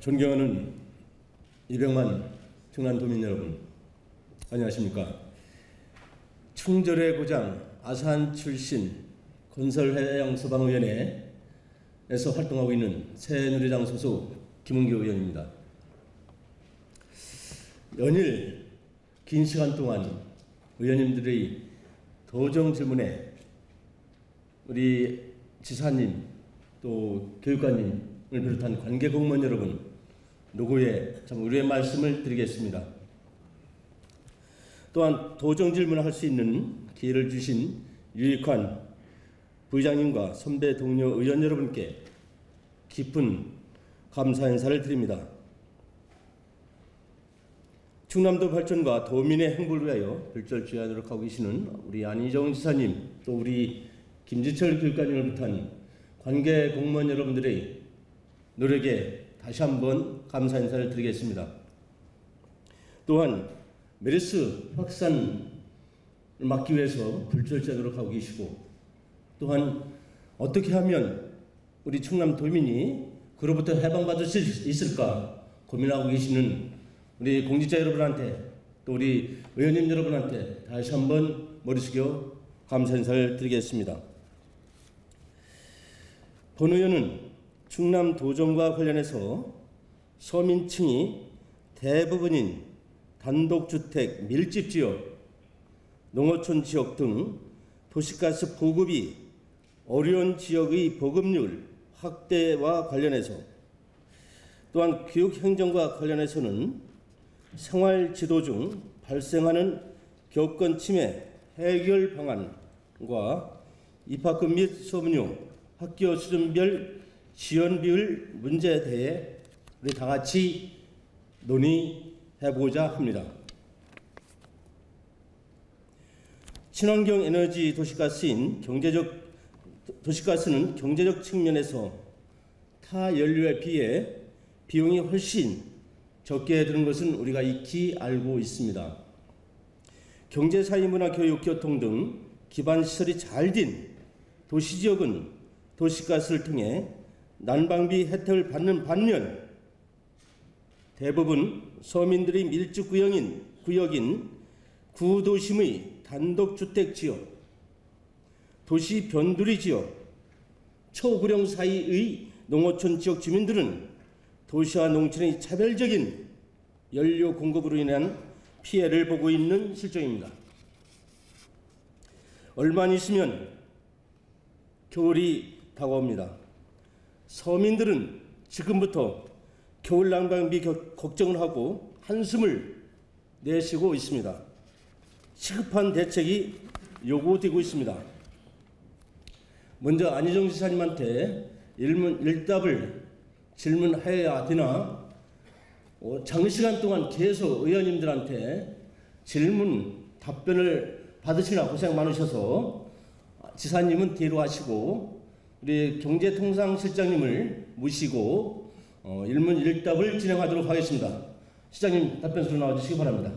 존경하는 200만 충남도민 여러분, 안녕하십니까? 충절의 고장 아산 출신 건설해양소방위원회에서 활동하고 있는 새누리당 소속 김은교 의원입니다. 연일 긴 시간 동안 의원님들의 도정 질문에 우리 지사님 또 교육관님을 비롯한 관계 공무원 여러분 노고에 참 우리의 말씀을 드리겠습니다. 또한 도정 질문을 할 수 있는 기회를 주신 유익환 부의장님과 선배 동료 의원 여러분께 깊은 감사 인사를 드립니다. 충남도 발전과 도민의 행복을 위하여 별절주야 노력하고 계시는 우리 안희정 지사님 또 우리 김지철 교육관님을 비롯한 관계 공무원 여러분들의 노력에 다시 한번 감사 인사를 드리겠습니다. 또한 메르스 확산을 막기 위해서 불철주야 노력하고 계시고 또한 어떻게 하면 우리 충남도민이 그로부터 해방받을 수 있을까 고민하고 계시는 우리 공직자 여러분한테 또 우리 의원님 여러분한테 다시 한번 머리 숙여 감사 인사를 드리겠습니다. 본 의원은 충남 도정과 관련해서 서민층이 대부분인 단독주택 밀집지역, 농어촌 지역 등 도시가스 보급이 어려운 지역의 보급률 확대와 관련해서 또한 교육행정과 관련해서는 생활지도 중 발생하는 교권 침해 해결 방안과 입학금 및 수업료, 학교 수준별 지원 비율 문제에 대해 우리 다 같이 논의해보고자 합니다. 친환경 에너지 도시가스는 경제적 측면에서 타 연료에 비해 비용이 훨씬 적게 드는 것은 우리가 익히 알고 있습니다. 경제, 사회, 문화, 교육, 교통 등 기반 시설이 잘 된 도시지역은 도시가스를 통해 난방비 혜택을 받는 반면 대부분 서민들의 밀집 구역인 구도심의 단독주택 지역, 도시 변두리 지역, 초고령 사이의 농어촌 지역 주민들은 도시와 농촌의 차별적인 연료 공급으로 인한 피해를 보고 있는 실정입니다. 얼마 안 있으면 겨울이 다가옵니다. 서민들은 지금부터 겨울 난방비 걱정을 하고 한숨을 내쉬고 있습니다. 시급한 대책이 요구되고 있습니다. 먼저 안희정 지사님한테 일답을 질문해야 되나 장시간 동안 계속 의원님들한테 질문 답변을 받으시나 고생 많으셔서 지사님은 뒤로 하시고 우리 경제통상실장님을 모시고 일문일답을 진행하도록 하겠습니다. 시장님 답변서로 나와주시기 바랍니다.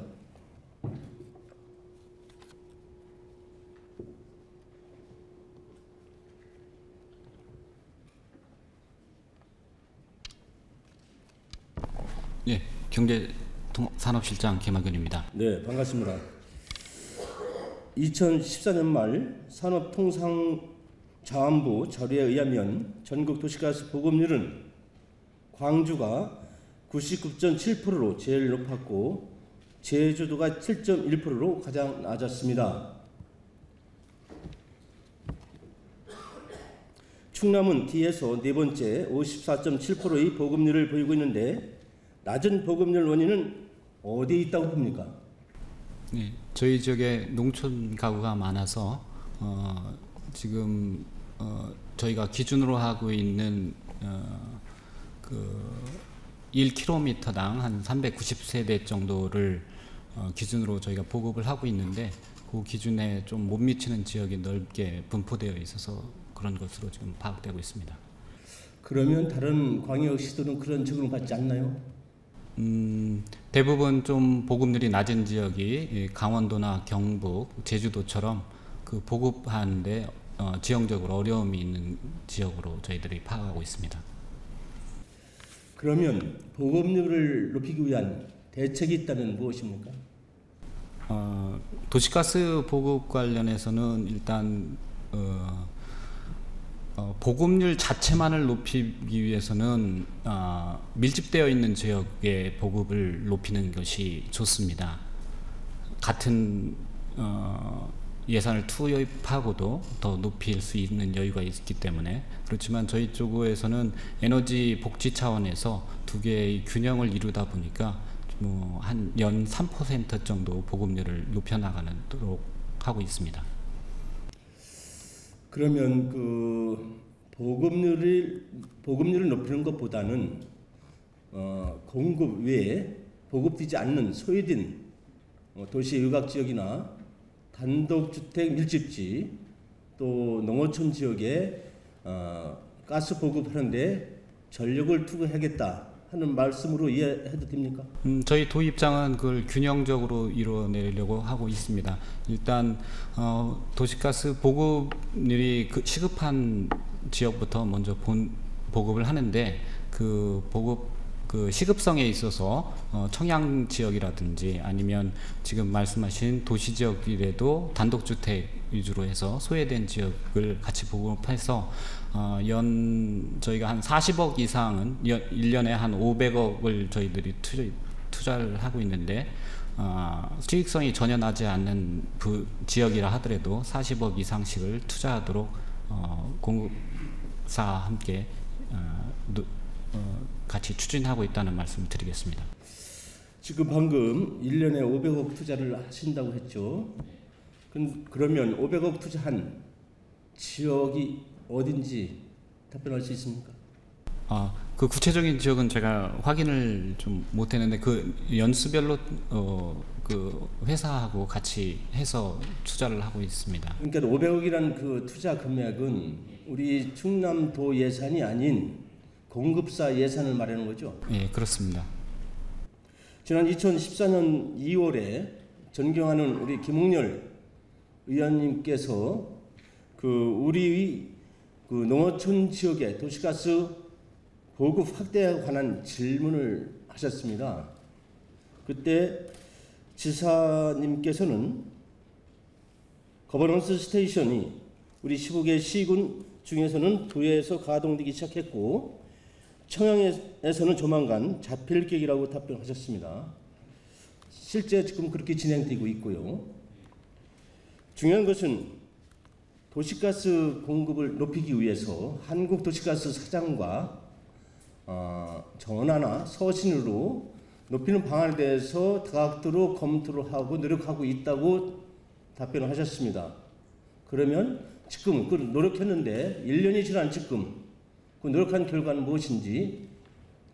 네, 경제산업실장 김학윤입니다. 네, 반갑습니다. 2014년 말 산업통상자원부 자료에 의하면 전국 도시가스 보급률은 광주가 99.7%로 제일 높았고 제주도가 7.1%로 가장 낮았습니다. 충남은 뒤에서 네 번째 54.7%의 보급률을 보이고 있는데 낮은 보급률 원인은 어디에 있다고 봅니까? 네, 저희 지역에 농촌 가구가 많아서 지금 저희가 기준으로 하고 있는 그 1km당 한 390세대 정도를 기준으로 저희가 보급을 하고 있는데 그 기준에 좀 못 미치는 지역이 넓게 분포되어 있어서 그런 것으로 지금 파악되고 있습니다. 그러면 다른 광역시도는 그런 적용을 받지 않나요? 대부분 좀 보급률이 낮은 지역이 강원도나 경북, 제주도처럼 그 보급하는데 지형적으로 어려움이 있는 지역으로 저희들이 파악하고 있습니다. 그러면 보급률을 높이기 위한 대책이 있다면 무엇입니까? 도시가스 보급 관련해서는 일단 보급률 자체만을 높이기 위해서는 밀집되어 있는 지역의 보급을 높이는 것이 좋습니다. 같은 예산을 투입하고도 더 높일 수 있는 여유가 있기 때문에. 그렇지만 저희 쪽에서는 에너지 복지 차원에서 두 개의 균형을 이루다 보니까 뭐 한 연 3% 정도 보급률을 높여나가도록 하고 있습니다. 그러면 그 보급률을 높이는 것보다는 공급 외에 보급되지 않는 소외된 도시 외곽 지역이나 단독주택 밀집지 또 농어촌 지역에 가스 보급하는데 전력을 투구하겠다 하는 말씀으로 이해해도 됩니까? 저희 도 입장은 그걸 균형적으로 이뤄내려고 하고 있습니다. 일단 도시가스 보급률이 시급한 지역부터 먼저 보급을 하는데 그 보급 그 시급성에 있어서 청양 지역이라든지 아니면 지금 말씀하신 도시 지역이라도 단독주택 위주로 해서 소외된 지역을 같이 보급해서 저희가 한 40억 이상은 1년에 한 500억을 저희들이 투자를 하고 있는데 수익성이 전혀 나지 않는 지역이라 하더라도 40억 이상씩을 투자하도록 공급사와 함께 같이 추진하고 있다는 말씀을 드리겠습니다. 지금 방금 1년에 500억 투자를 하신다고 했죠. 그러면 500억 투자한 지역이 어딘지 답변할 수 있습니까? 그 구체적인 지역은 제가 확인을 좀 못했는데 그 연수별로 그 회사하고 같이 해서 투자를 하고 있습니다. 그러니까 500억이라는 그 투자 금액은 우리 충남도 예산이 아닌 공급사 예산을 말하는 거죠? 예, 그렇습니다. 지난 2014년 2월에 존경하는 우리 김웅렬 의원님께서 우리 농어촌 지역의 도시가스 보급 확대에 관한 질문을 하셨습니다. 그때 지사님께서는 거버넌스 스테이션이 우리 15개 시군 중에서는 도에서 가동되기 시작했고 청양에서는 조만간 잡힐 계획이라고 답변하셨습니다. 실제 지금 그렇게 진행되고 있고요. 중요한 것은 도시가스 공급을 높이기 위해서 한국도시가스 사장과 전화나 서신으로 높이는 방안에 대해서 다각도로 검토를 하고 노력하고 있다고 답변을 하셨습니다. 그러면 지금 그 노력했는데 1년이 지난 지금 그 노력한 결과는 무엇인지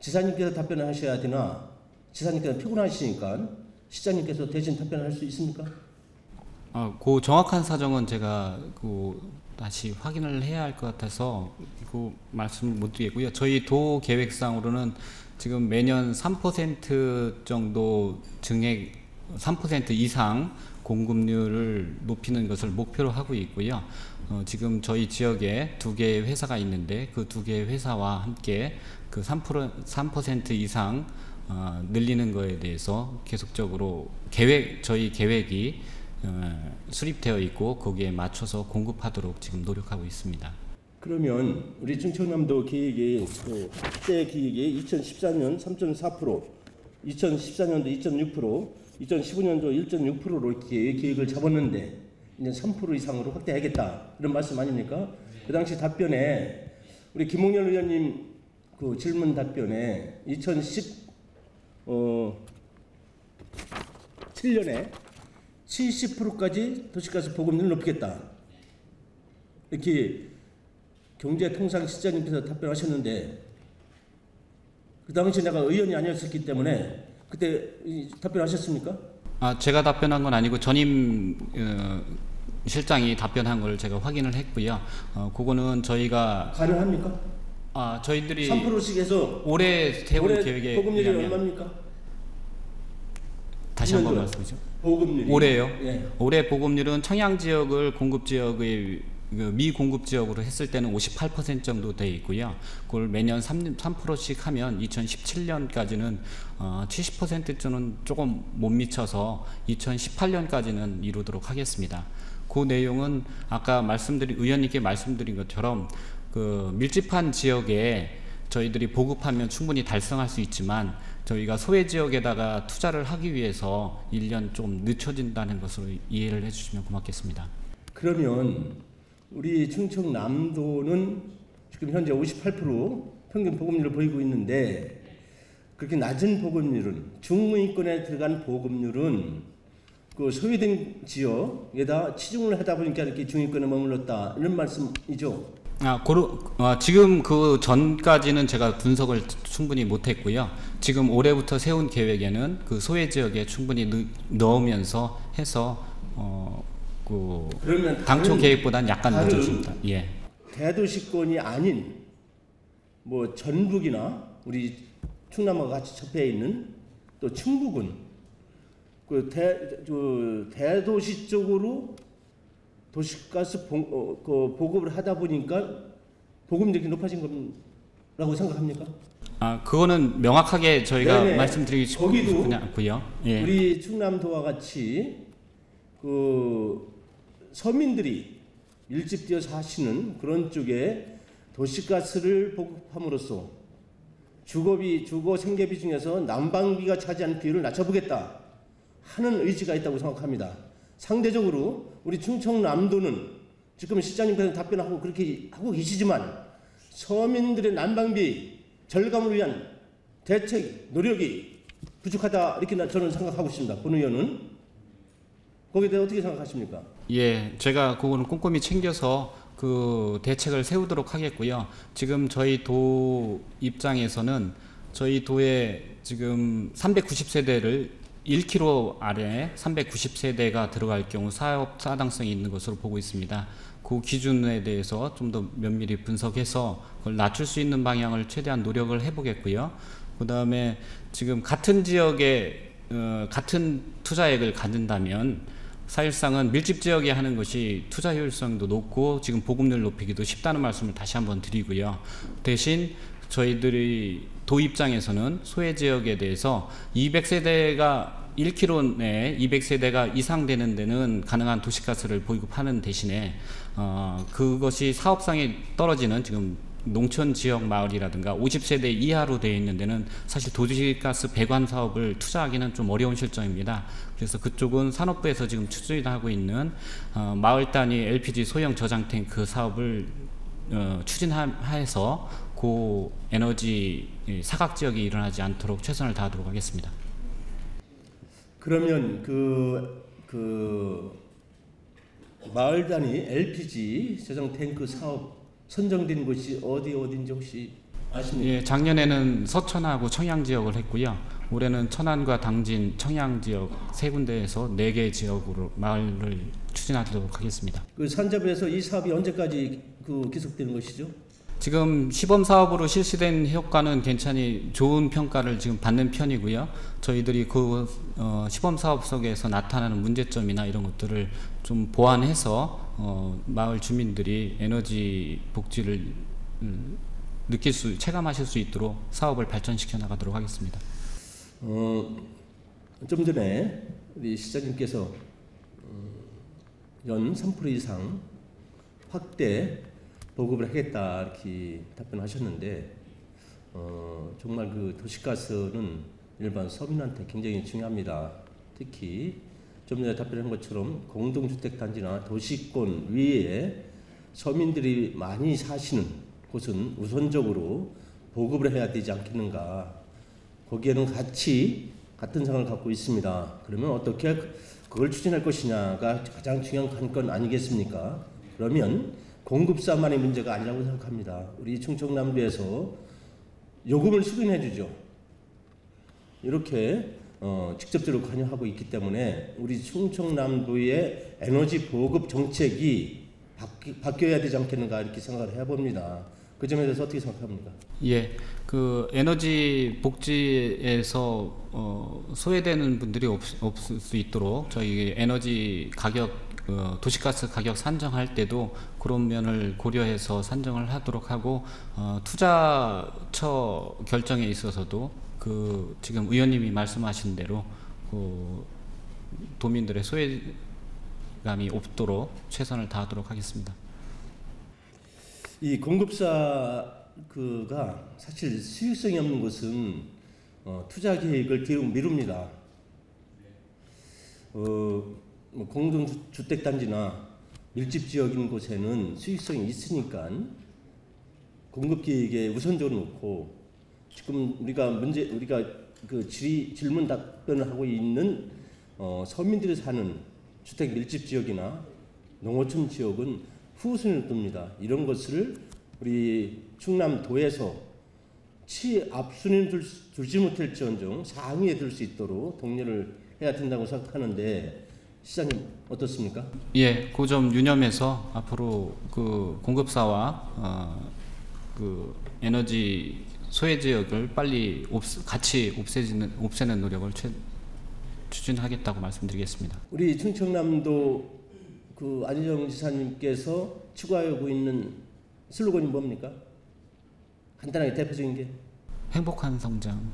지사님께서 답변을 하셔야 되나 지사님께서 피곤하시니까 시장님께서 대신 답변을 할 수 있습니까? 그 정확한 사정은 제가 다시 확인을 해야 할 것 같아서 그 말씀을 못 드리겠고요. 저희 도 계획상으로는 지금 매년 3% 정도 3% 이상 공급률을 높이는 것을 목표로 하고 있고요. 지금 저희 지역에 2개의 회사가 있는데 그 2개의 회사와 함께 그 3% 이상 늘리는 거에 대해서 계속적으로 저희 계획이 수립되어 있고 거기에 맞춰서 공급하도록 지금 노력하고 있습니다. 그러면 우리 충청남도 계획이 확대 계획이 2014년 3.4%, 2014년도 2.6%, 2015년도 1.6%로 이렇게 계획을 잡았는데 이제 3% 이상으로 확대하겠다 이런 말씀 아닙니까? 그 당시 답변에 우리 김홍렬 의원님 그 질문 답변에 2017년에 70%까지 도시가스 보급률을 높이겠다 이렇게 경제통상실장님께서 답변하셨는데 그 당시 내가 의원이 아니었기 때문에 그때 답변하셨습니까? 제가 답변한 건 아니고 전임 실장이 답변한 걸 제가 확인을 했고요. 그거는 저희가 가능합니까? 저희들이 3%씩 해서 올해 세운 계획에 보급률이 얼마입니까? 다시 한번 말씀해주죠. 보급률이 올해요? 예. 올해 보급률은 청양 지역을 공급 지역의 그 미공급 지역으로 했을 때는 58% 정도 돼 있고요. 그걸 매년 3%씩 하면 2017년까지는 70%는 조금 못 미쳐서 2018년까지는 이루도록 하겠습니다. 그 내용은 아까 의원님께 말씀드린 것처럼 그 밀집한 지역에 저희들이 보급하면 충분히 달성할 수 있지만 저희가 소외 지역에다가 투자를 하기 위해서 1년 좀 늦춰진다는 것으로 이해를 해주시면 고맙겠습니다. 그러면 우리 충청남도는 지금 현재 58% 평균 보급률을 보이고 있는데 그렇게 낮은 보급률은 중무이권에 들어간 보급률은 그 소외된 지역에다 치중을 하다 보니까 이렇게 중위권에 머물렀다 이런 말씀이죠? 지금 그 전까지는 제가 분석을 충분히 못했고요. 지금 올해부터 세운 계획에는 그 소외 지역에 충분히 넣으면서 해서 그러면 당초 계획보다는 약간 늦어집니다. 예. 대도시권이 아닌 뭐 전북이나 우리 충남과 같이 접해 있는 또 충북은 그 대도시 쪽으로 도시가스 보급을 하다 보니까 보급력이 높아진 거라고 생각합니까? 그거는 명확하게 저희가 말씀드리기 쉽지 않고요. 예. 우리 충남도와 같이 그 서민들이 밀집되어 사시는 그런 쪽에 도시가스를 보급함으로써 주거 생계비 중에서 난방비가 차지하는 비율을 낮춰보겠다 하는 의지가 있다고 생각합니다. 상대적으로 우리 충청남도는 지금 시장님께서 답변하고 그렇게 하고 계시지만 서민들의 난방비 절감을 위한 대책 노력이 부족하다 이렇게 저는 생각하고 있습니다. 본 의원은 거기에 대해 어떻게 생각하십니까? 예, 제가 그거는 꼼꼼히 챙겨서 그 대책을 세우도록 하겠고요. 지금 저희 도 입장에서는 저희 도에 지금 390세대를 1km 아래 390세대가 들어갈 경우 사업 타당성이 있는 것으로 보고 있습니다. 그 기준에 대해서 좀 더 면밀히 분석해서 그걸 낮출 수 있는 방향을 최대한 노력을 해보겠고요. 그 다음에 지금 같은 지역에 같은 투자액을 갖는다면 사실상은 밀집 지역에 하는 것이 투자 효율성도 높고 지금 보급률 높이기도 쉽다는 말씀을 다시 한번 드리고요. 대신 저희들이 도 입장에서는 소외 지역에 대해서 200세대가 1km 내에 200세대가 이상 되는 데는 가능한 도시가스를 보급하는 대신에 그것이 사업성이 떨어지는 지금 농촌 지역 마을이라든가 50세대 이하로 되어 있는 데는 사실 도시가스 배관 사업을 투자하기는 좀 어려운 실정입니다. 그래서 그쪽은 산업부에서 지금 추진하고 있는 마을 단위 LPG 소형 저장 탱크 사업을 추진하여서 고 에너지 사각 지역이 일어나지 않도록 최선을 다하도록 하겠습니다. 그러면 그 마을 단위 LPG 저장 탱크 사업 선정된 곳이 어딘지 혹시 아십니까? 예, 작년에는 서천하고 청양 지역을 했고요. 올해는 천안과 당진, 청양 지역 세 군데에서 4개 지역으로 마을을 추진하도록 하겠습니다. 그 산자부에서 이 사업이 언제까지 계속되는 것이죠? 지금 시범 사업으로 실시된 효과는 괜찮이 좋은 평가를 지금 받는 편이고요. 저희들이 그 시범 사업 속에서 나타나는 문제점이나 이런 것들을 좀 보완해서 마을 주민들이 에너지 복지를 체감하실 수 있도록 사업을 발전시켜 나가도록 하겠습니다. 좀 전에 우리 시장님께서 연 3% 이상 확대 보급을 하겠다 이렇게 답변하셨는데 정말 그 도시가스는 일반 서민한테 굉장히 중요합니다. 특히 좀 전에 답변한 것처럼 공동주택단지나 도시권 위에 서민들이 많이 사시는 곳은 우선적으로 보급을 해야 되지 않겠는가. 거기에는 같은 생각을 갖고 있습니다. 그러면 어떻게 그걸 추진할 것이냐가 가장 중요한 관건 아니겠습니까? 그러면 공급사만의 문제가 아니라고 생각합니다. 우리 충청남도에서 요금을 수rin해 주죠. 이렇게 직접적으로 관여하고 있기 때문에 우리 충청남도의 에너지 보급 정책이 바뀌어야 되지 않겠는가 이렇게 생각을 해봅니다. 그 점에 대해서 어떻게 생각합니까? 예, 그 에너지 복지에서 소외되는 분들이 없을 수 있도록 저희 에너지 가격 도시가스 가격 산정할 때도 그런 면을 고려해서 산정을 하도록 하고, 투자처 결정에 있어서도 지금 의원님이 말씀하신 대로 도민들의 소외감이 없도록 최선을 다하도록 하겠습니다. 이 공급사가 사실 수익성이 없는 것은 투자 계획을 뒤로 미룹니다. 공동주택단지나 밀집 지역인 곳에는 수익성이 있으니까 공급 계획에 우선적으로 놓고, 지금 우리가 그 질문 답변을 하고 있는 서민들이 사는 주택 밀집 지역이나 농어촌 지역은 후순위를 둡니다. 이런 것을 우리 충남도에서 앞순위는 두지 못할지언정 상위에 들 수 있도록 독려를 해야 된다고 생각하는데, 시장님 어떻습니까? 예, 그 점 유념해서 앞으로 그 공급사와 그 에너지 소외 지역을 빨리 같이 없애는 노력을 추진하겠다고 말씀드리겠습니다. 우리 충청남도 그 안희정 지사님께서 추구하고 있는 슬로건이 뭡니까? 간단하게 대표적인 게 행복한 성장,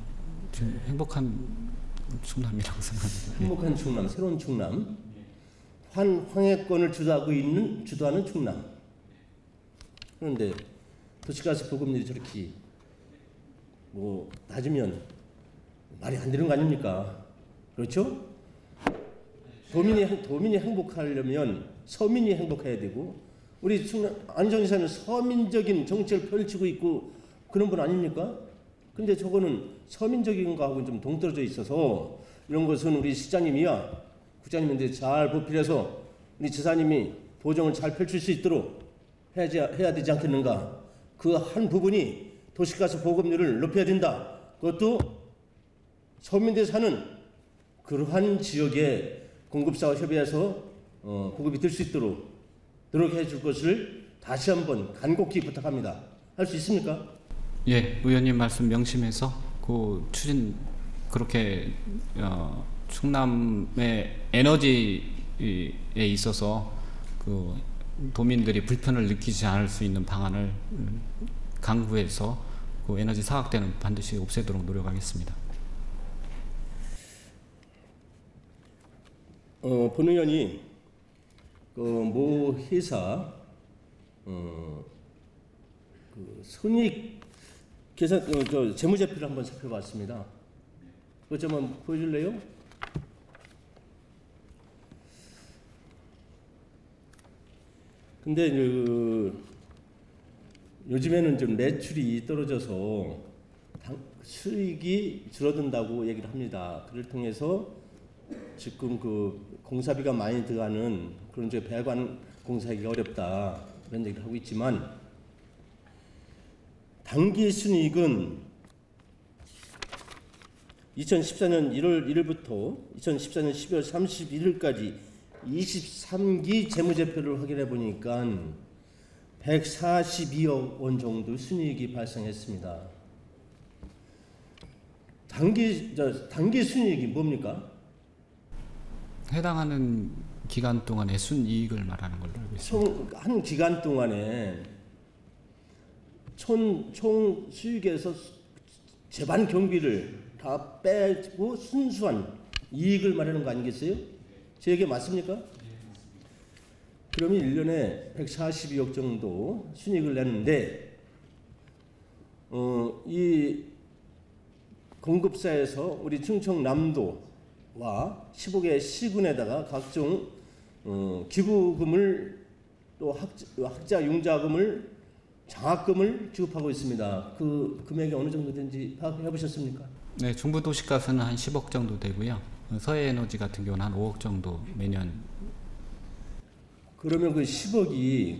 행복한 충남이라고 생각합니다. 행복한 충남, 새로운 충남, 황해권을 주도하는 충남. 그런데 도시가스 보급률이 저렇게 낮으면 말이 안 되는 거 아닙니까? 그렇죠? 도민이 행복하려면 서민이 행복해야 되고, 우리 안희정 지사는 서민적인 정책을 펼치고 있고 그런 분 아닙니까? 근데 저거는 서민적인 거하고는 좀 동떨어져 있어서, 이런 것은 우리 시장님이야 국장님한테 잘 보필해서 우리 지사님이 보정을 잘 펼칠 수 있도록 해야 되지 않겠는가? 그 한 부분이 도시가스 보급률을 높여야 된다. 그것도 서민들이 사는 그러한 지역에 공급사와 협의해서 보급이 될 수 있도록 노력해 줄 것을 다시 한번 간곡히 부탁합니다. 할 수 있습니까? 예, 의원님 말씀 명심해서 그 추진 그렇게 충남의 에너지에 있어서 그 도민들이 불편을 느끼지 않을 수 있는 방안을 강구해서 그 에너지 사각대는 반드시 없애도록 노력하겠습니다. 본 의원이 모 회사 그 손익 계산 재무제표를 한번 살펴봤습니다. 그것 좀 한번 보여줄래요? 근데 요즘에는 좀 매출이 떨어져서 수익이 줄어든다고 얘기를 합니다. 그를 통해서 지금 그 공사비가 많이 들어가는 그런 배관 공사하기가 어렵다, 그런 얘기를 하고 있지만, 당기 순이익은 2014년 1월 1일부터 2014년 12월 31일까지 23기 재무제표를 확인해 보니까 142억 원 정도 순이익이 발생했습니다. 당기 순이익이 뭡니까? 해당하는 기간 동안의 순이익을 말하는 걸로 알고 있습니다. 한 기간 동안에 총 수익에서 재반 경비를 다 빼고 순수한 이익을 말하는 거 아니겠어요? 제 얘기 맞습니까? 그러면 1년에 142억 정도 순이익을 내는데, 이 공급사에서 우리 충청남도와 15개 시군에다가 각종 기부금을, 또 학자 융자금을, 장학금을 지급하고 있습니다. 그 금액이 어느 정도 되는지 파악해 보셨습니까? 네, 중부 도시가스는 한 10억 정도 되고요. 서해에너지 같은 경우는 한 5억 정도 매년. 그러면 그 10억이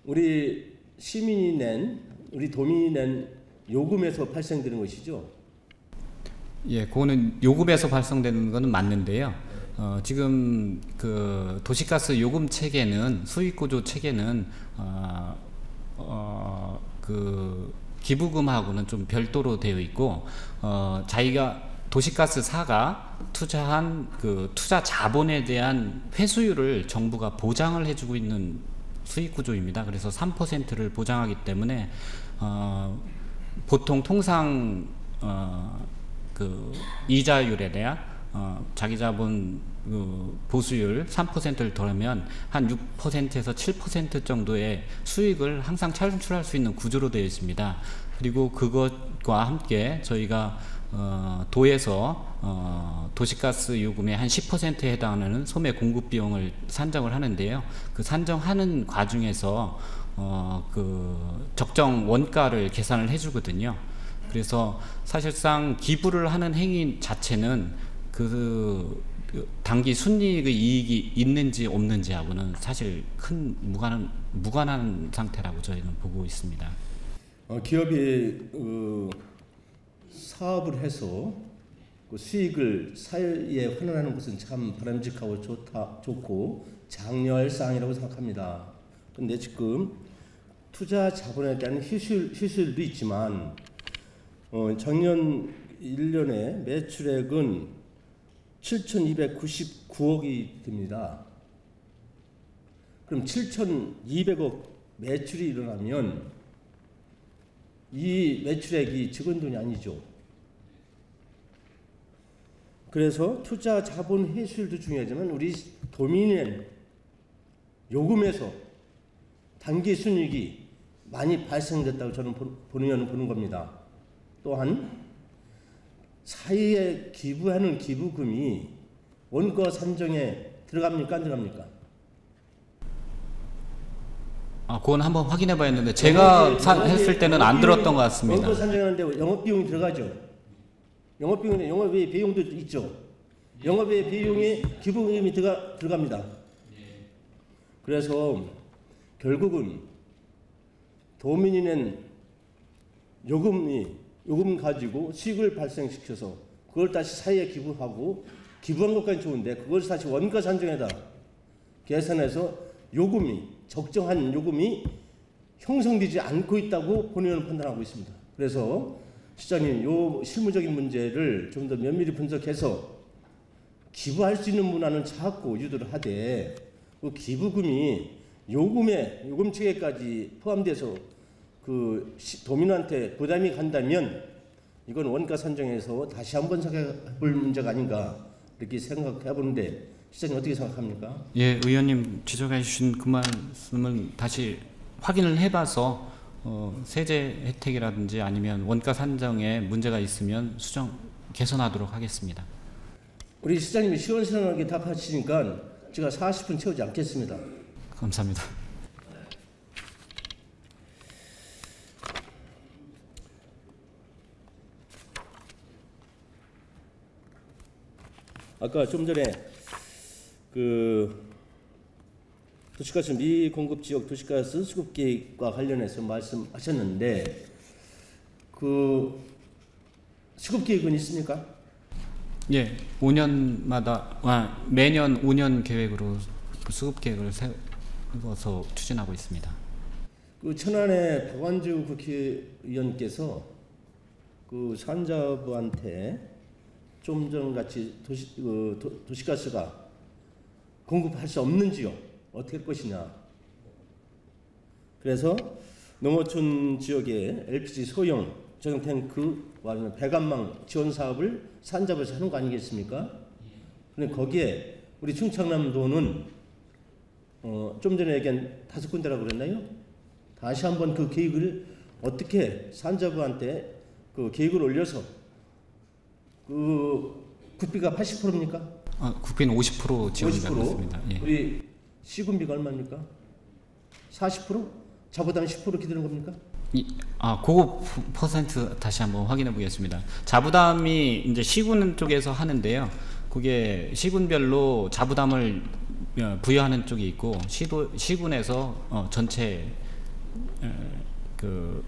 우리 시민이 낸, 우리 도민이 낸 요금에서 발생되는 것이죠? 예, 그거는 요금에서 발생되는 거는 맞는데요. 지금 그 도시가스 요금 체계는, 수익구조 체계는 그 기부금하고는 좀 별도로 되어 있고, 자기가 도시가스사가 투자한 그 투자 자본에 대한 회수율을 정부가 보장을 해주고 있는 수익 구조입니다. 그래서 3%를 보장하기 때문에 보통 통상 그 이자율에 대한 자기 자본 그 보수율 3%를 더하면 한 6%에서 7% 정도의 수익을 항상 창출할 수 있는 구조로 되어 있습니다. 그리고 그것과 함께 저희가 도에서 도시가스 요금의 한 10%에 해당하는 소매 공급 비용을 산정을 하는데요. 그 산정하는 과정에서 그 적정 원가를 계산을 해주거든요. 그래서 사실상 기부를 하는 행위 자체는 그 단기 순이익의 이익이 있는지 없는지하고는 사실 큰 무관한 상태라고 저희는 보고 있습니다. 기업이 사업을 해서 그 수익을 사회에 환원하는 것은 참 바람직하고 좋고 장려할 사항이라고 생각합니다. 근데 지금 투자 자본에 대한 희수율도 있지만 작년 1년에 매출액은 7,299억이 됩니다. 그럼 7,200억 매출이 일어나면 이 매출액이 적은 돈이 아니죠. 그래서 투자 자본 회수율도 중요하지만 우리 도민의 요금에서 단기 순이익이 많이 발생됐다고 저는 보는 겁니다. 또한 사회에 기부하는 기부금이 원가 산정에 들어갑니까 안 들어갑니까? 그건 한번 확인해 봐야 했는데 제가 했을 때는 안 들었던 것 같습니다. 원가 산정하는데 영업비용이 들어가죠. 영업비용에 비용도 있죠. 영업의 비용에 기부금이 들어갑니다. 그래서 결국은 도민이 낸 요금 가지고 수익을 발생시켜서 그걸 다시 사회에 기부하고 기부한 것까지 좋은데 그걸 다시 원가 산정에다 계산해서 적정한 요금이 형성되지 않고 있다고 본의원은 판단하고 있습니다. 그래서 시장님 요 실무적인 문제를 좀 더 면밀히 분석해서 기부할 수 있는 문화는 자꾸 유도를 하되 그 기부금이 요금 체계까지 포함돼서 그 도민한테 부담이 간다면 이건 원가 산정에서 다시 한번 생각해 볼 문제가 아닌가 이렇게 생각해 보는데 시장님 어떻게 생각합니까? 예, 의원님 지적해 주신 그 말씀을 다시 확인을 해봐서 세제 혜택이라든지 아니면 원가 산정에 문제가 있으면 개선하도록 하겠습니다. 우리 시장님이 시원시원하게 답하시니까 제가 40분 채우지 않겠습니다. 감사합니다. 아까 좀 전에 그 도시가스 미공급 지역 도시가스 수급 계획과 관련해서 말씀하셨는데 그 수급 계획은 있습니까? 예, 5년마다 매년 5년 계획으로 수급 계획을 세워서 추진하고 있습니다. 그 천안의 박완주 국회의원께서 그 산자부한테 좀 전같이 도시가스가 공급할 수 없는지요? 어떻게 할 것이냐? 그래서 농어촌 지역에 LPG 소형 저장 탱크와 배관망 지원 사업을 산자부에서 하는 거 아니겠습니까? 그런데 거기에 우리 충청남도는 좀 전에 얘기한 5군데라고 그랬나요? 다시 한번 그 계획을 어떻게 산자부한테 그 계획을 올려서 그 국비가 80%입니까? 국비는 50% 지원이라고 했습니다. 예. 우리 시군비가 얼마입니까? 40%? 자부담 10% 기대는 겁니까? 그거 퍼센트 다시 한번 확인해 보겠습니다. 자부담이 이제 시군 쪽에서 하는데요. 그게 시군별로 자부담을 부여하는 쪽이 있고 시군에서 전체 그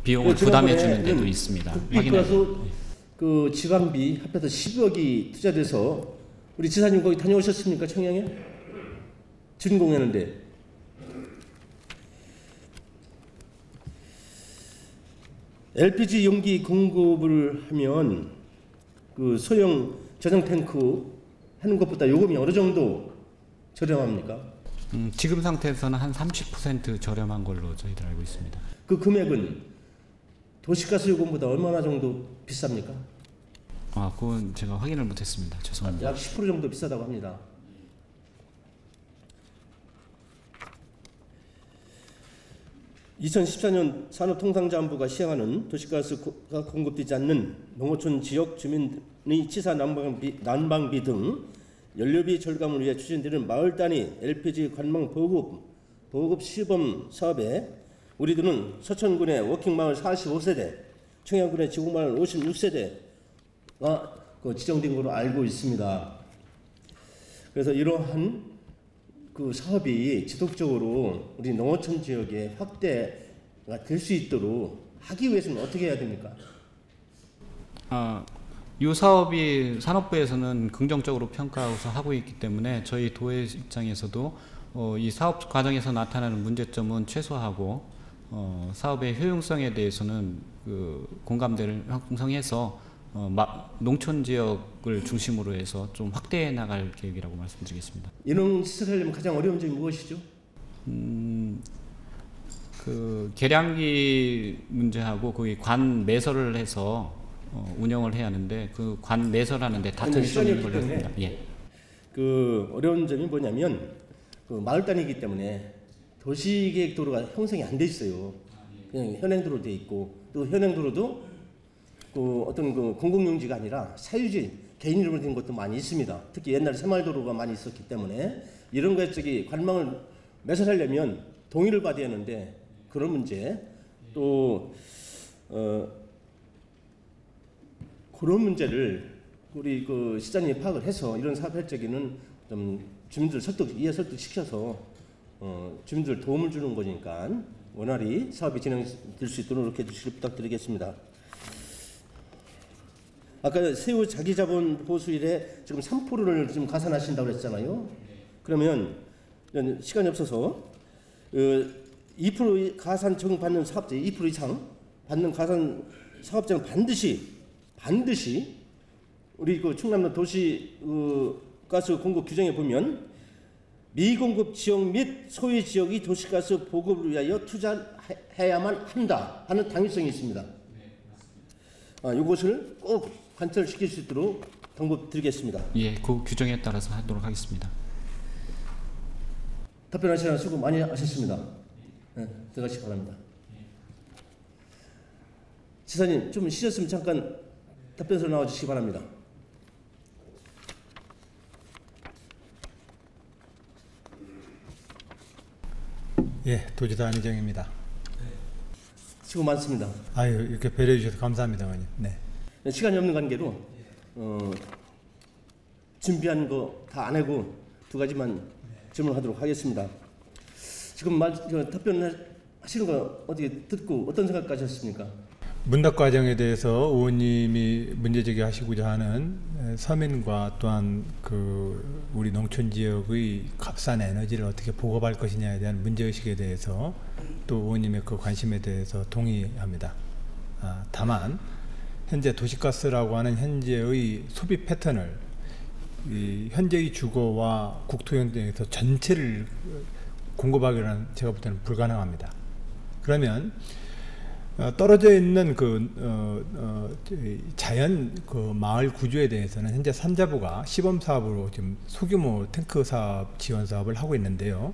비용을 부담해 주는 데도 있습니다. 국비가서 그 지방비 합해서 10억이 투자돼서 우리 지사님 거기 다녀오셨습니까? 청양에? 준공했는데 LPG 용기 공급을 하면 그 소형 저장 탱크 하는 것보다 요금이 어느 정도 저렴합니까? 지금 상태에서는 한 30% 저렴한 걸로 저희들 알고 있습니다. 그 금액은 도시가스 요금보다 얼마나 정도 비쌉니까? 그건 제가 확인을 못했습니다. 죄송합니다. 약 10% 정도 비싸다고 합니다. (2014년) 산업통상자원부가 시행하는 도시가스가 공급되지 않는 농어촌 지역 주민의 치사 난방비 등 연료비 절감을 위해 추진되는 마을 단위 LPG 관망 보급 시범 사업에 우리들은 서천군의 워킹마을 45세대, 청양군의 지구마을 56세대가 지정된 것으로 알고 있습니다. 그래서 이러한 그 사업이 지속적으로 우리 농어촌 지역에 확대가 될 수 있도록 하기 위해서는 어떻게 해야 됩니까? 이 사업이 산업부에서는 긍정적으로 평가하고서 하고 있기 때문에 저희 도의 입장에서도 이 사업 과정에서 나타나는 문제점은 최소화하고 사업의 효용성에 대해서는 그 공감대를 형성해서 농촌 지역을 중심으로 해서 좀 확대해 나갈 계획이라고 말씀드리겠습니다. 이런 시설을 하려면 가장 어려운 점이 무엇이죠? 그 계량기 문제하고 거기 관 매설을 해서 운영을 해야 하는데 그 관 매설하는데 다툼이 좀 걸렸습니다. 예. 그 어려운 점이 뭐냐면 그 마을 단위이기 때문에 도시계획 도로가 형성이 안 돼 있어요. 그냥 현행도로 돼 있고 또 현행도로도 그 어떤 그 공공용지가 아니라 사유지 개인 이름으로 된 것도 많이 있습니다. 특히 옛날에 새마을도로가 많이 있었기 때문에 이런 거에 관망을 매설하려면 동의를 받아야 하는데 그런 문제 또 그런 문제를 우리 그 시장님이 파악을 해서 이런 사업할 적에는 좀 주민들 이해 설득시켜서 주민들 도움을 주는 거니까 원활히 사업이 진행될 수 있도록 이렇게 해주시길 부탁드리겠습니다. 아까 세후 자기자본 보수율에 지금 3%를 지금 가산하신다고 그랬잖아요. 그러면 시간이 없어서 2% 가산 적용 받는 사업자 2% 이상 받는 가산 사업자는 반드시 우리 그 충남도 도시 가스 공급 규정에 보면 미공급 지역 및 소외 지역이 도시가스 보급을 위하여 투자해야만 한다 하는 당위성이 있습니다. 이것을 꼭 관철시킬 수 있도록 당부 드리겠습니다. 예, 그 규정에 따라서 하도록 하겠습니다. 답변하시느라 수고 많이 하셨습니다. 네, 들어가시기 바랍니다. 지사님 좀 쉬셨으면 잠깐 답변서로 나와주시기 바랍니다. 예, 도지사 안희정입니다. 수고 많습니다. 아유, 이렇게 배려해 주셔서 감사합니다, 어머님. 네. 시간이 없는 관계로 준비한 거 다 안 하고 두 가지만 질문하도록 하겠습니다. 지금 답변하시는 거 어떻게 듣고 어떤 생각까지 하셨습니까? 문답 과정에 대해서 의원님이 문제 제기하시고자 하는 서민과 또한 그 우리 농촌 지역의 값싼 에너지를 어떻게 보급할 것이냐에 대한 문제의식에 대해서 또 의원님의 그 관심에 대해서 동의합니다. 다만 현재 도시가스라고 하는 현재의 소비 패턴을 이 현재의 주거와 국토 현장에서 전체를 공급하기는 제가 볼 때는 불가능합니다. 그러면 떨어져 있는 자연 마을 구조에 대해서는 현재 산자부가 시범 사업으로 지금 소규모 탱크 사업 지원 사업을 하고 있는데요.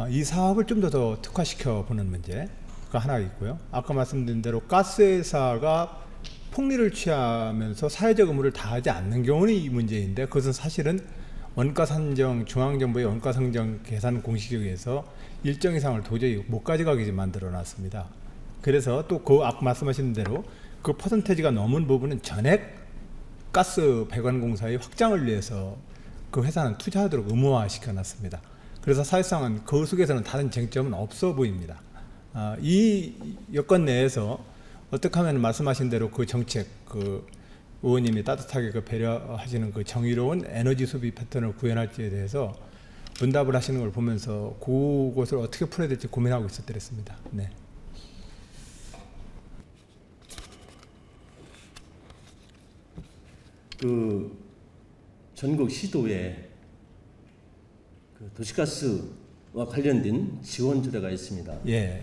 이 사업을 좀 더 특화시켜 보는 문제가 하나 있고요. 아까 말씀드린 대로 가스회사가 폭리를 취하면서 사회적 의무를 다하지 않는 경우는 이 문제인데 그것은 사실은 원가산정 중앙정부의 원가산정 계산 공식에 의해서 일정 이상을 도저히 못 가져가게 만들어 놨습니다. 그래서 또 아까 말씀하신 대로 그 퍼센테이지가 넘은 부분은 전액 가스 배관공사의 확장을 위해서 그 회사는 투자하도록 의무화 시켜놨습니다. 그래서 사실상은 그 속에서는 다른 쟁점은 없어 보입니다. 이 여건 내에서 어떻게 하면 말씀하신 대로 그 정책, 그 의원님이 따뜻하게 그 배려하시는 그 정의로운 에너지 소비 패턴을 구현할지에 대해서 문답을 하시는 걸 보면서 그것을 어떻게 풀어야 될지 고민하고 있었더랬습니다. 네. 그 전국 시도에 그 도시가스와 관련된 지원 조례가 있습니다. 예.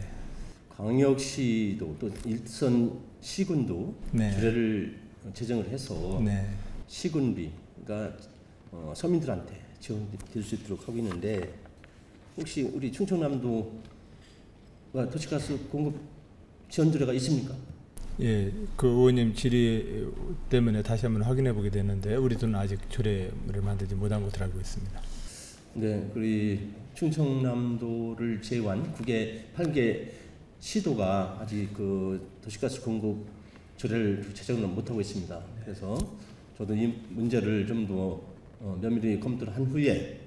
광역시도 또 일선 시군도 네. 조례를 제정을 해서 네. 시군비가 서민들한테 지원될 수 있도록 하고 있는데 혹시 우리 충청남도가 도시가스 공급 지원 조례가 있습니까? 예, 그 의원님 질의 때문에 다시 한번 확인해 보게 되는데 우리들은 아직 조례를 만들지 못한 것으로 알고 있습니다. 네, 우리 충청남도를 제외한 8개 시도가 아직 그 도시가스 공급 조례를 제정을 못하고 있습니다. 그래서 저도 이 문제를 좀 더 면밀히 검토를 한 후에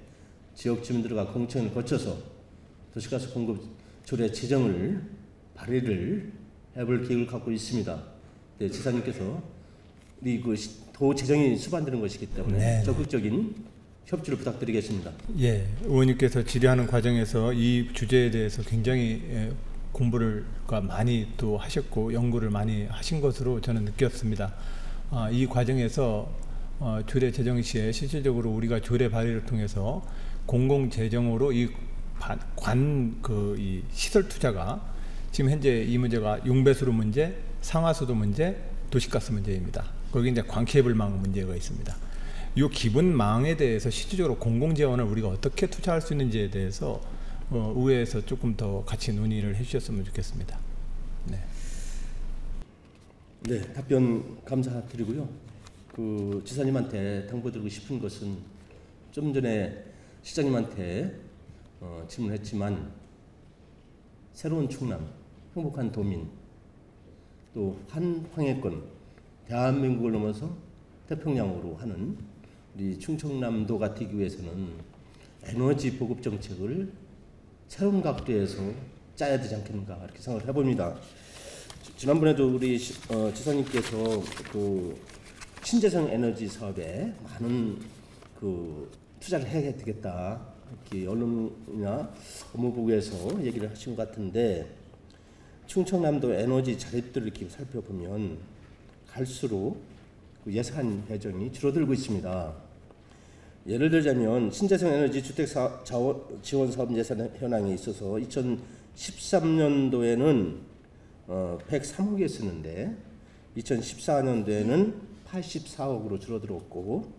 지역 주민들과 공청을 거쳐서 도시가스 공급 조례 제정을 발의를 해볼 계획을 갖고 있습니다. 네, 지사님께서 우리 그 도 제정이 수반되는 것이기 때문에 네. 적극적인 협조를 부탁드리겠습니다. 예, 의원님께서 질의하는 과정에서 이 주제에 대해서 굉장히 공부를 많이 또 하셨고 연구를 많이 하신 것으로 저는 느꼈습니다. 이 과정에서 조례 제정 시에 실질적으로 우리가 조례 발의를 통해서 공공 재정으로 이 시설 투자가 지금 현재 이 문제가 용배수로 문제, 상하수도 문제, 도시가스 문제입니다. 거기 이제 광케이블망 문제가 있습니다. 이 기본망에 대해서 실질적으로 공공 재원을 우리가 어떻게 투자할 수 있는지에 대해서 의회에서 조금 더 같이 논의를 해주셨으면 좋겠습니다. 네. 네, 답변 감사드리고요. 그 지사님한테 당부드리고 싶은 것은 좀 전에 시장님한테 질문했지만 새로운 충남, 행복한 도민, 또 한황해권, 대한민국을 넘어서 태평양으로 하는 우리 충청남도 같기 위해서는 에너지 보급 정책을 새로운 각도에서 짜야 되지 않겠는가 이렇게 생각을 해봅니다. 지난번에도 우리 지사님께서 그 신재생 에너지 사업에 많은 그 투자를 해야 되겠다 이렇게 언론이나 업무보고에서 얘기를 하신 것 같은데 충청남도 에너지 자립도를 이렇게 살펴보면 갈수록 그 예산 배정이 줄어들고 있습니다. 예를 들자면 신재생 에너지 주택 지원 사업 예산 현황에 있어서 2013년도에는 103억에 쓰는데 2014년도에는 84억으로 줄어들었고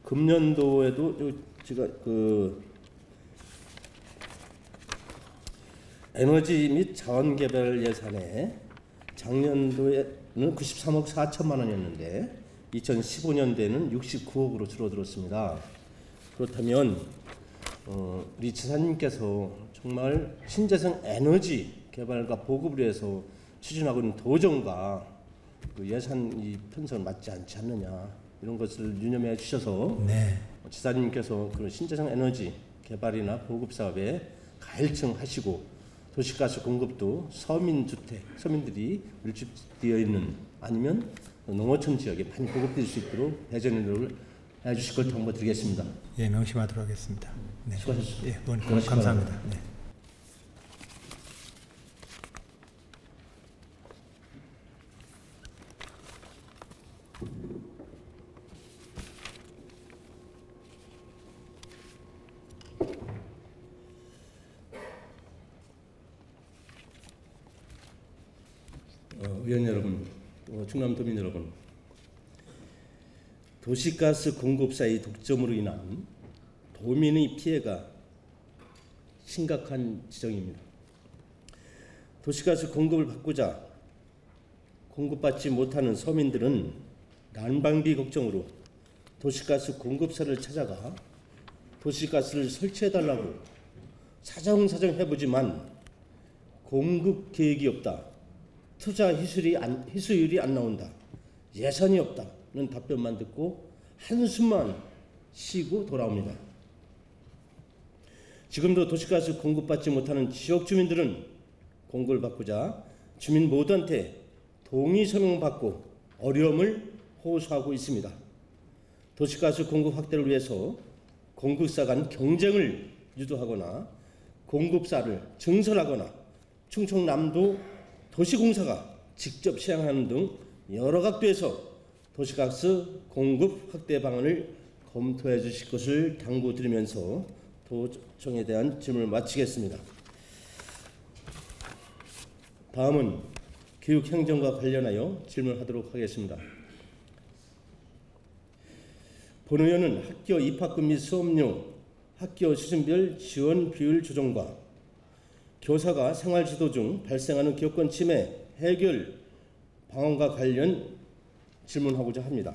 금년도에도 제가 그 에너지 및 자원개발 예산에 작년도에는 93억 4천만 원이었는데 2015년도에는 69억으로 줄어들었습니다. 그렇다면 우리 지사님께서 정말 신재생 에너지 개발과 보급을 위해서 추진하고 있는 도정과 그 예산 편성은 맞지 않지 않느냐 이런 것을 유념해 주셔서 네. 지사님께서 그 신재생 에너지 개발이나 보급 사업에 가일층하시고 도시가스 공급도 서민들이 밀집되어 있는 아니면 농어촌 지역에 많이 보급될 수 있도록 배전을 해주실 걸 당부드리겠습니다. 예, 명심하도록 하겠습니다. 네. 수고하셨습니다. 예, 의원님 감사합니다. 네. 의원 여러분, 충남도민 여러분, 도시가스 공급사의 독점으로 인한 도민의 피해가 심각한 지정입니다. 도시가스 공급을 바꾸자 공급받지 못하는 서민들은 난방비 걱정으로 도시가스 공급사를 찾아가 도시가스를 설치해달라고 사정사정 해보지만 공급 계획이 없다. 투자 희수율이 안 나온다. 예산이 없다는 답변만 듣고 한숨만 쉬고 돌아옵니다. 지금도 도시가스 공급받지 못하는 지역 주민들은 공급을 바꾸자 주민 모두한테 동의 서명을 받고 어려움을 호소하고 있습니다. 도시가스 공급 확대를 위해서 공급사 간 경쟁을 유도하거나 공급사를 증설하거나 충청남도 도시공사가 직접 시행하는 등 여러 각도에서 도시가스 공급 확대 방안을 검토해 주실 것을 당부드리면서 도청에 대한 질문을 마치겠습니다. 다음은 교육행정과 관련하여 질문하도록 하겠습니다. 본 의원은 학교 입학금 및 수업료, 학교 수준별 지원 비율 조정과 교사가 생활지도 중 발생하는 교권 침해 해결 방안과 관련 질문하고자 합니다.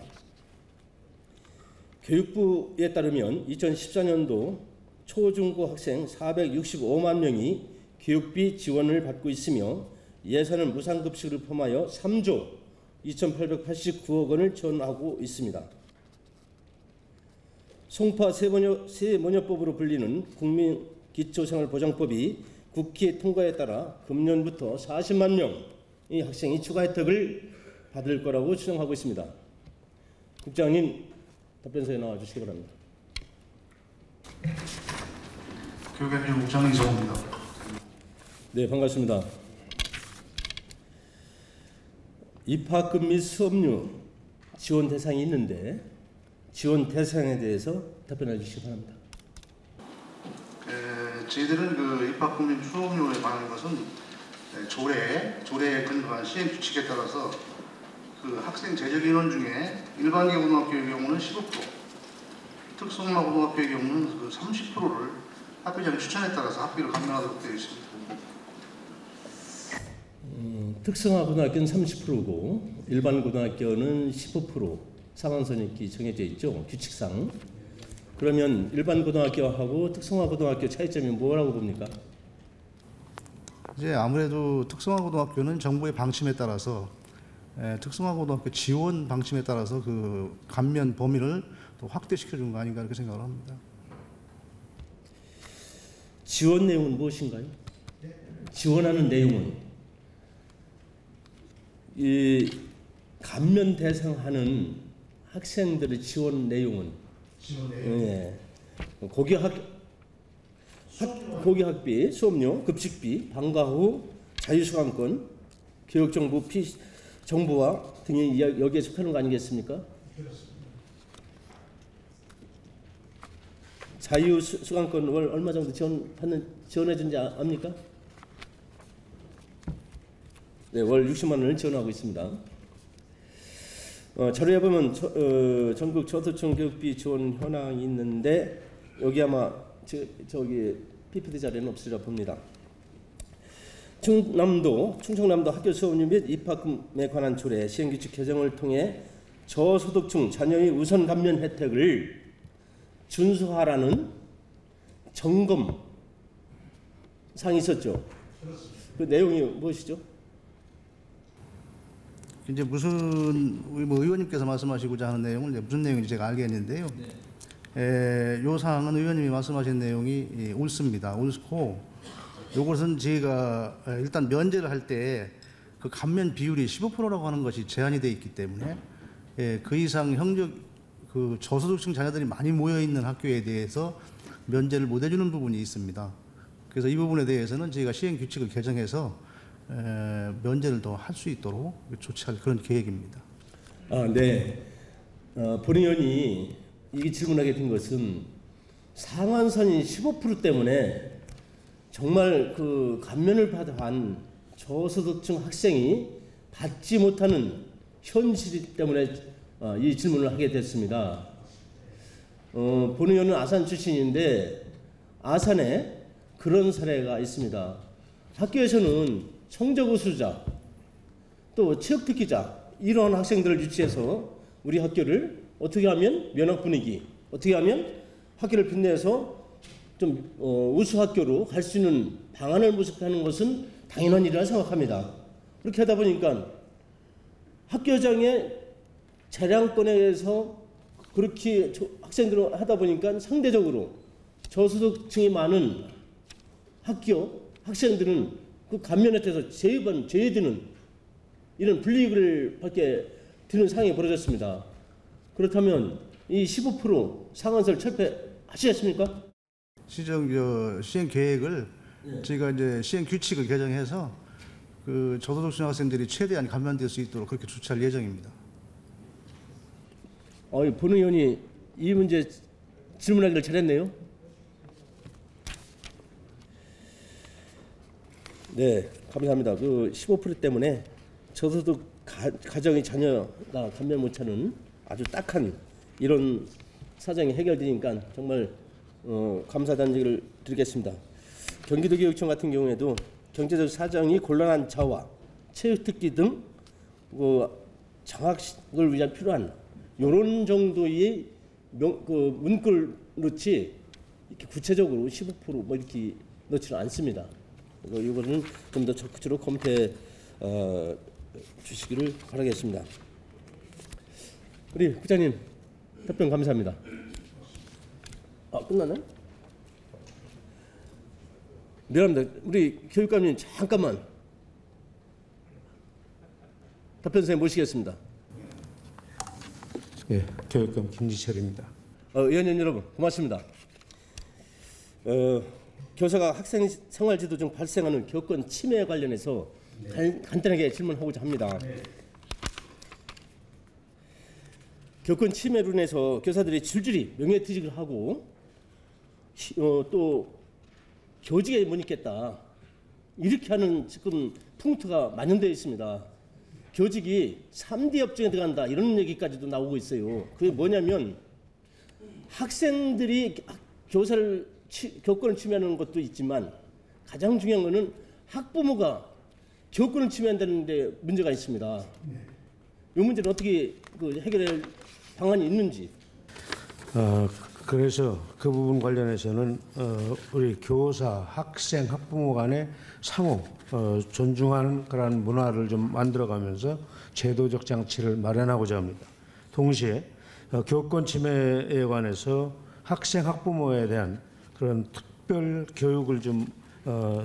교육부에 따르면 2014년도 초중고 학생 465만 명이 교육비 지원을 받고 있으며 예산은 무상급식을 포함하여 3조 2,889억 원을 지원하고 있습니다. 송파 세모녀법으로 불리는 국민기초생활보장법이 국회 통과에 따라 금년부터 40만 명의 학생이 추가 혜택을 받을 거라고 추정하고 있습니다. 국장님 답변서에 나와 주시기 바랍니다. 교육행정국장 이성호입니다. 네, 반갑습니다. 입학금 및 수업료 지원 대상이 있는데 지원 대상에 대해서 답변해 주시기 바랍니다. 저희들은 그 입학금 및 수업료에 관한 것은 조례에 근거한 시행 규칙에 따라서 그 학생 재적 인원 중에 일반계 고등학교의 경우는 15%, 특성화 고등학교의 경우는 그 30%를 학교장 추천에 따라서 학비를 감면하도록 되어 있습니다. 특성화 고등학교는 30%고 일반 고등학교는 15% 상한선이 정해져 있죠, 규칙상. 그러면 일반 고등학교하고 특성화 고등학교 차이점이 뭐라고 봅니까? 이제 아무래도 특성화 고등학교는 정부의 방침에 따라서 특성화 고등학교 지원 방침에 따라서 그 감면 범위를 또 확대시켜 준 거 아닌가 이렇게 생각을 합니다. 지원 내용은 무엇인가요? 지원하는 내용은 이 감면 대상하는 학생들의 지원 내용은 고기 학비, 수업료, 급식비, 방과 후 자유수강권, 교육정보와 등이 여기에 속하는 거 아니겠습니까? 자유수강권 월 얼마 정도 지원해 준지 압니까? 네, 월 60만 원을 지원하고 있습니다. 자료에 보면 전국 저소득층 교육비 지원 현황이 있는데 여기 아마 저기 PPT 자료는 없으리라 봅니다. 충청남도 학교 수업료 및 입학금에 관한 조례 시행규칙 개정을 통해 저소득층 자녀의 우선 감면 혜택을 준수하라는 점검 사항이 있었죠. 그 내용이 무엇이죠? 이제 무슨 뭐 의원님께서 말씀하시고자 하는 내용을 이제 무슨 내용인지 제가 알겠는데요. 요 사항은 의원님이 말씀하신 내용이 옳습니다. 옳고 요것은 저희가 일단 면제를 할 때 그 감면 비율이 15%라고 하는 것이 제한이 되어 있기 때문에 그 이상 그 저소득층 자녀들이 많이 모여 있는 학교에 대해서 면제를 못 해주는 부분이 있습니다. 그래서 이 부분에 대해서는 저희가 시행 규칙을 개정해서 면제를 더 할 수 있도록 조치할 그런 계획입니다. 네. 본 의원이 이게 질문하게 된 것은 상한선이 15% 때문에 정말 그 감면을 받아한 저소득층 학생이 받지 못하는 현실 때문에 이 질문을 하게 됐습니다. 본 의원은 아산 출신인데 아산에 그런 사례가 있습니다. 학교에서는 성적 우수자 또 체육 특기자 이런 학생들을 유치해서 우리 학교를 어떻게 하면 면학 분위기, 어떻게 하면 학교를 빛내서 좀 우수 학교로 갈 수 있는 방안을 모색하는 것은 당연한 일이라 생각합니다. 그렇게 하다 보니까 학교장의 재량권에 의해서 그렇게 학생들을 하다 보니까 상대적으로 저소득층이 많은 학교 학생들은 그 감면에 대해서 제외되는 이런 불이익을 받게 되는 상황이 벌어졌습니다. 그렇다면 이 15% 상한선을 철폐하시겠습니까? 시행 계획을 저희가 이제 시행 규칙을 개정해서 그 저소득층 학생들이 최대한 감면될 수 있도록 그렇게 조치할 예정입니다. 보는 의원이 이 문제 질문하기를 잘했네요. 네, 감사합니다. 그 15% 때문에 저소득 가정의 자녀가 감면 못 차는 아주 딱한 이런 사정이 해결되니까 정말 감사단지를 드리겠습니다. 경기도교육청 같은 경우에도 경제적 사정이 곤란한 자와 체육특기 등 장학을 위한 필요한 이런 정도의 문구를 넣지 이렇게 구체적으로 15% 뭐 이렇게 넣지는 않습니다. 이거는 좀 더 적극적으로 검토해 주시기를 바라겠습니다. 우리 부장님 답변 감사합니다. 끝났나요? 미안합니다. 우리 교육감님 잠깐만 답변 선생님 모시겠습니다. 예, 교육감 김지철입니다. 의원님 여러분 고맙습니다. 교사가 학생 생활지도 중 발생하는 교권 침해에 관련해서 간단하게 질문하고자 합니다. 교권 침해로 인해서 교사들이 줄줄이 명예퇴직을 하고 또 교직에 못 있겠다 이렇게 하는 지금 풍토가 만연되어 있습니다. 교직이 3D 업종에 들어간다 이런 얘기까지도 나오고 있어요. 그게 뭐냐면 학생들이 교사를 교권을 침해하는 것도 있지만 가장 중요한 것은 학부모가 교권을 침해한다는 데 문제가 있습니다. 이 문제는 어떻게 해결할 방안이 있는지. 그래서 그 부분 관련해서는 우리 교사, 학생, 학부모 간의 상호 존중하는 그런 문화를 좀 만들어가면서 제도적 장치를 마련하고자 합니다. 동시에 교권 침해에 관해서 학생, 학부모에 대한 그런 특별 교육을 좀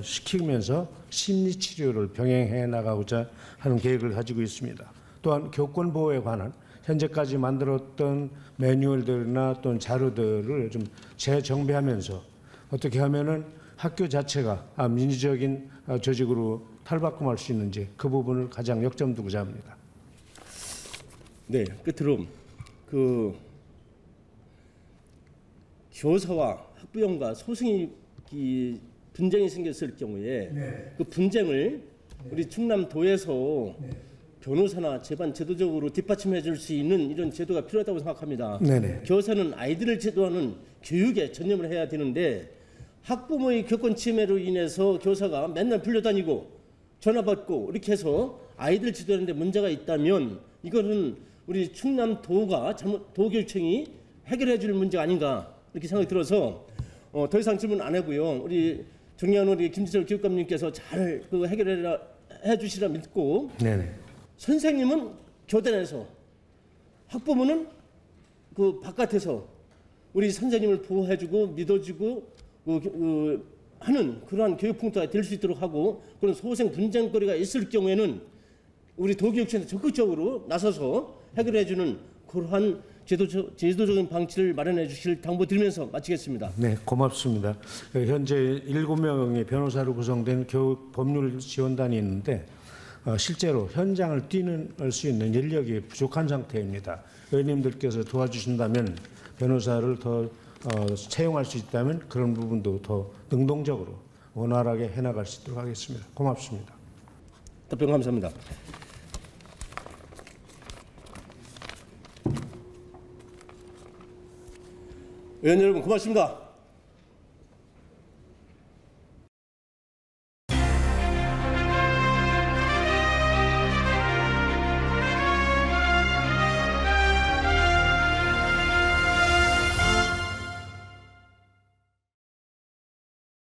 시키면서 심리 치료를 병행해 나가고자 하는 계획을 가지고 있습니다. 또한 교권 보호에 관한 현재까지 만들었던 매뉴얼들이나 또는 자료들을 좀 재정비하면서 어떻게 하면은 학교 자체가 민주적인 조직으로 탈바꿈할 수 있는지 그 부분을 가장 역점 두고자 합니다. 네, 끝으로 교사와 학부형과 소승이 분쟁이 생겼을 경우에 그 분쟁을 우리 충남도에서 변호사나 재반 제도적으로 뒷받침해 줄 수 있는 이런 제도가 필요하다고 생각합니다. 네네. 교사는 아이들을 제도하는 교육에 전념을 해야 되는데 학부모의 교권 침해로 인해서 교사가 맨날 불려다니고 전화 받고 이렇게 해서 아이들 지도하는 데 문제가 있다면 이거는 우리 충남도가 도교육청이 해결해 줄 문제가 아닌가 이렇게 생각이 들어서 더 이상 질문 안 하고요. 우리 정리한 우리 김지철 교육감님께서 잘 해결해 주시라 믿고 네네. 선생님은 교단에서 학부모는 바깥에서 우리 선생님을 보호해주고 믿어주고 하는 그러한 교육 풍토가 될 수 있도록 하고 그런 소생 분쟁거리가 있을 경우에는 우리 도교육청에서 적극적으로 나서서 해결해주는 그러한 제도적인 방치를 마련해 주실 당부드리면서 마치겠습니다. 네, 고맙습니다. 현재 7명의 변호사로 구성된 교육 법률 지원단이 있는데 실제로 현장을 뛰는 수 있는 인력이 부족한 상태입니다. 의원님들께서 도와주신다면 변호사를 더 채용할 수 있다면 그런 부분도 더 능동적으로 원활하게 해나갈 수 있도록 하겠습니다. 고맙습니다. 답변 감사합니다. 의원 여러분 고맙습니다.